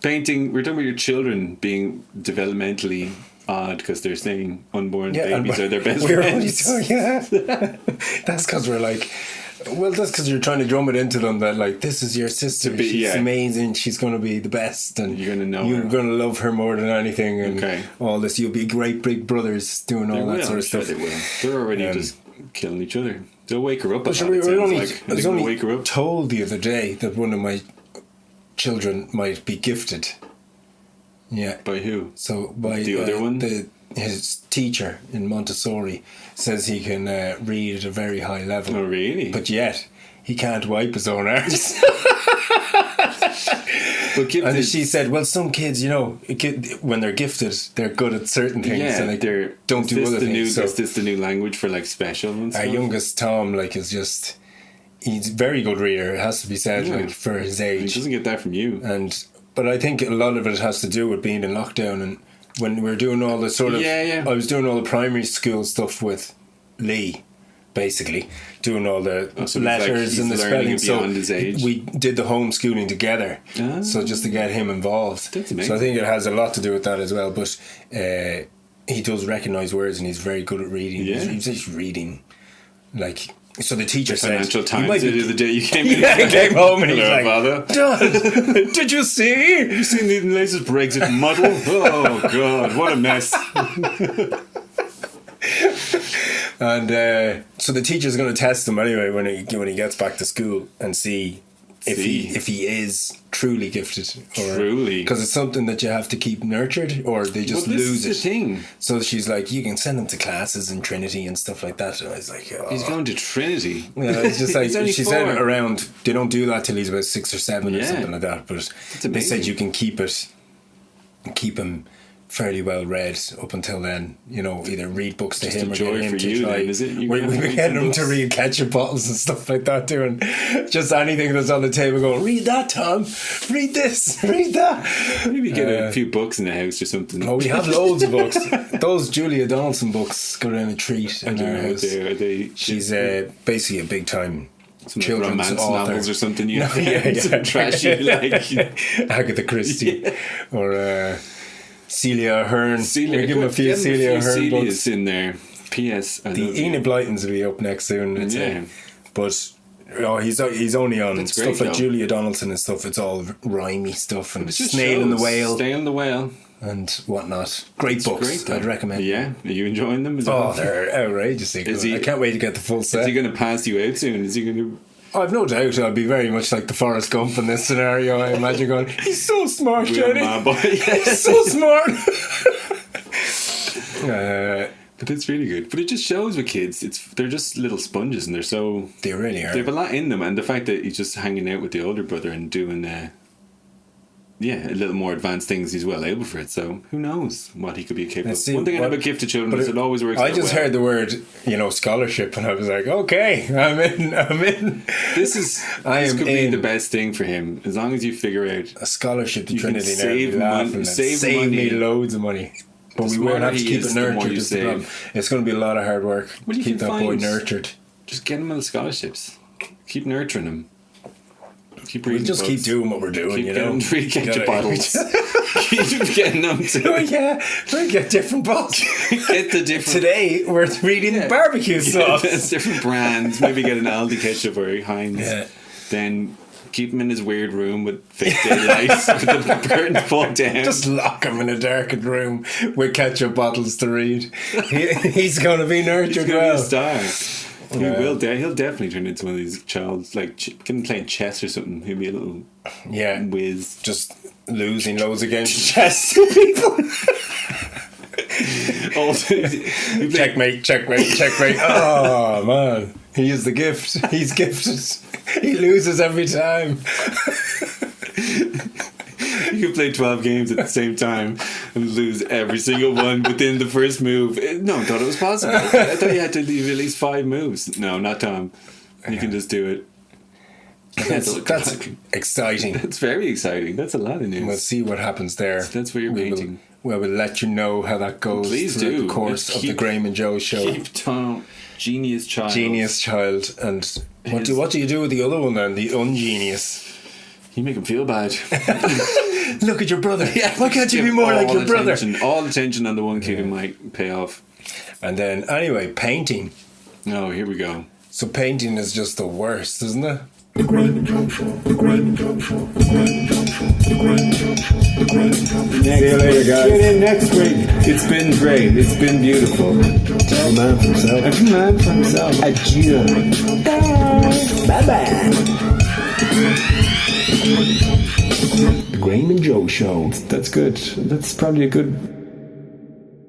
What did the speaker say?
painting. We're talking about your children being developmentally odd because they're saying unborn babies are their best friends. That's because we're like, well, that's because you're trying to drum it into them that like, this is your sister, she's amazing, she's going to be the best, and you're going to know you're going to love her more than anything, and all this. You'll be great big brothers doing all that sort of stuff. They will. They're already just killing each other. They'll wake her up. I was only wake her up. Told the other day that one of my children might be gifted. Yeah. By who? So by the other one. His teacher in Montessori says he can read at a very high level. Oh, really? But yet he can't wipe his own arse. And she said, well, some kids, when they're gifted, they're good at certain things, and they don't do other things. Is this the new language for like special and stuff? Our youngest Tom, he's a very good reader. It has to be said, for his age. He doesn't get that from you. But I think a lot of it has to do with being in lockdown, and when we're doing all the sort of... I was doing all the primary school stuff with Lee, basically, doing all the letters and the spelling. So we did the homeschooling together, so just to get him involved. That's amazing. So I think it has a lot to do with that as well, but he does recognise words and he's very good at reading. Yeah. He's just reading, so the teacher said... Financial Times the other day you came in. He came home and he's like, Father. Dad, did you see? Have you seen the latest Brexit muddle? Oh, God, what a mess. And so the teacher's going to test him anyway when he gets back to school and see if he is truly gifted. Truly. Because it's something that you have to keep nurtured, or they just lose it. This is the thing. So she's like, you can send him to classes in Trinity and stuff like that. And I was like, oh. He's going to Trinity. Yeah, it's just like, she 4. said around, they don't do that till he's about 6 or 7 or something like that. But they said you can keep him fairly well read up until then, either read books to him or get him to try. Then, is it? We're getting him to read ketchup bottles and stuff like that, doing just anything that's on the table, going, read that, Tom, read this, read that. Maybe get a few books in the house or something. Oh, we have loads of books. Those Julia Donaldson books go down a treat in our house. She's basically a big time children's romance author. Novels or something. Some trashy Agatha Christie or Celia Ahern. We'll give him a few Celia Ahern books in there. P.S. The Enid Blytons will be up next soon. But he's only on stuff like Julia Donaldson and stuff. It's all rhymey stuff and Snail and the Whale and whatnot. Great books. I'd recommend. Yeah, are you enjoying them? They're outrageously good. I can't wait to get the full set. Is he going to pass you out soon? Is he going to... I've no doubt I'll be very much like the Forrest Gump in this scenario. I imagine going, he's so smart, Jenny. He's so smart. But it's really good. But it just shows with kids, they're just little sponges, and they really are. They have a lot in them, and the fact that he's just hanging out with the older brother and doing a little more advanced things, he's well able for it. So who knows what he could be capable of. One thing I know about gifted children is it always works. I just heard the word, scholarship, and I was like, okay, I'm in. This could be the best thing for him, as long as you figure out a scholarship to Trinity. Save me loads of money. But we won't have to keep it nurtured. It's going to be a lot of hard work to keep that boy nurtured. Just get him on the scholarships. Keep nurturing him. We'll just keep doing what we're doing, keep getting them to read ketchup bottles. Keep getting them to... we'll get different bottles. Get the different... Today, we're reading barbecue sauce. Different brands. Maybe get an Aldi ketchup or Heinz. Yeah. Then keep him in his weird room with fake daylight with the curtains pulled down. Just lock him in a darkened room with ketchup bottles to read. He's going to be nurtured well. He's going to be a star. He'll definitely turn into one of these childs, like get him playing chess or something. He'll be a little whiz, just losing loads against chess to people. Checkmate. Oh man, he is the gift. He's gifted. He loses every time. You could play 12 games at the same time and lose every single one within the first move. No one thought it was possible. I thought you had to leave at least 5 moves. No, not Tom. You can just do it. That's exciting. That's very exciting. That's a lot of news. We'll see what happens there. That's where you're painting. We'll let you know how that goes. Please through do. The course of the Graeme and Joe show. Keep Tom. Genius child. And what do you do with the other one then? The ungenius. You make him feel bad. Look at your brother. Yeah. Why can't you be more like your brother? All the tension on the one kid who might pay off. And then, anyway, painting. Oh, here we go. So painting is just the worst, isn't it? The Graeme and Joe Show. The Graeme and Joe Show. The Graeme and Joe Show. The Graeme and Joe Show. The Graeme and Joe Show. See you later, guys. Tune in next week. It's been great. It's been beautiful. Every man for himself. Every man for himself. Adieu. Bye bye. The Graeme and Joe Show. That's good. That's probably a good